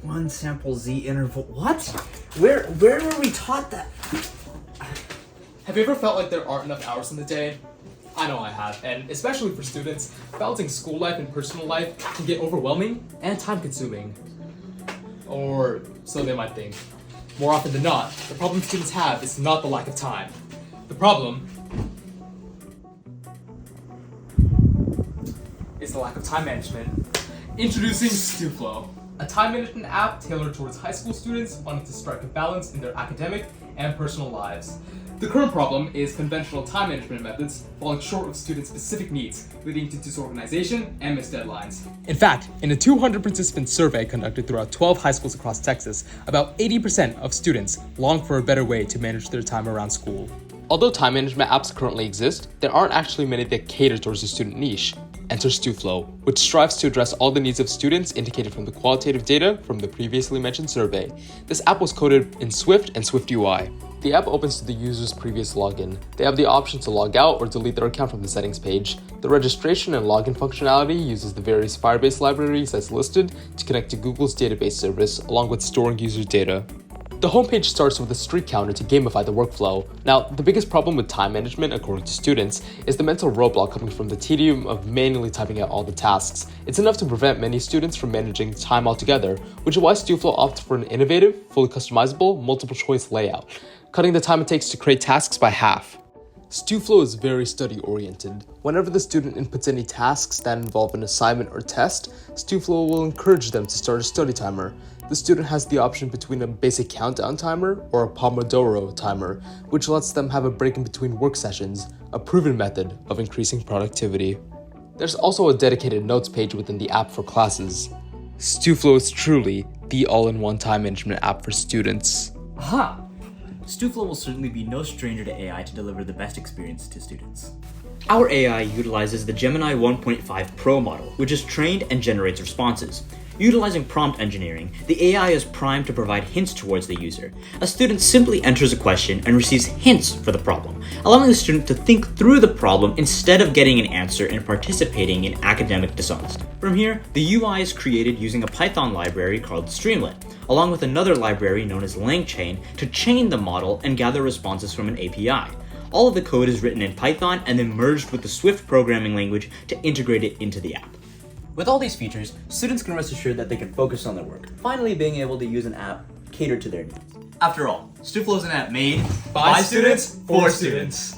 1 sample z interval. What? Where were we taught that? Have you ever felt like there aren't enough hours in the day? I know I have, and especially for students, balancing school life and personal life can get overwhelming and time-consuming. Or so they might think. More often than not, the problem students have is not the lack of time. The problem is the lack of time management. Introducing StuFlo, a time management app tailored towards high school students wanting to strike a balance in their academic and personal lives. The current problem is conventional time management methods falling short of students' specific needs, leading to disorganization and missed deadlines. In fact, in a 200-participant survey conducted throughout 12 high schools across Texas, about 80% of students long for a better way to manage their time around school. Although time management apps currently exist, there aren't actually many that cater towards the student niche. Enter StuFlo, which strives to address all the needs of students indicated from the qualitative data from the previously mentioned survey. This app was coded in Swift and Swift UI. The app opens to the user's previous login. They have the option to log out or delete their account from the settings page. The registration and login functionality uses the various Firebase libraries as listed to connect to Google's database service, along with storing user data. The homepage starts with a streak counter to gamify the workflow. Now, the biggest problem with time management, according to students, is the mental roadblock coming from the tedium of manually typing out all the tasks. It's enough to prevent many students from managing time altogether, which is why StuFlo opts for an innovative, fully customizable, multiple-choice layout, cutting the time it takes to create tasks by half. StuFlo is very study-oriented. Whenever the student inputs any tasks that involve an assignment or test, StuFlo will encourage them to start a study timer. The student has the option between a basic countdown timer or a Pomodoro timer, which lets them have a break in between work sessions, a proven method of increasing productivity. There's also a dedicated notes page within the app for classes. StuFlo is truly the all-in-one time management app for students. Aha! StuFlo will certainly be no stranger to AI to deliver the best experience to students. Our AI utilizes the Gemini 1.5 Pro model, which is trained and generates responses. Utilizing prompt engineering, the AI is primed to provide hints towards the user. A student simply enters a question and receives hints for the problem, allowing the student to think through the problem instead of getting an answer and participating in academic dishonest. From here, the UI is created using a Python library called Streamlit, along with another library known as LangChain to chain the model and gather responses from an API. All of the code is written in Python and then merged with the Swift programming language to integrate it into the app. With all these features, students can rest assured that they can focus on their work, finally being able to use an app catered to their needs. After all, StuFlo is an app made By students, for students.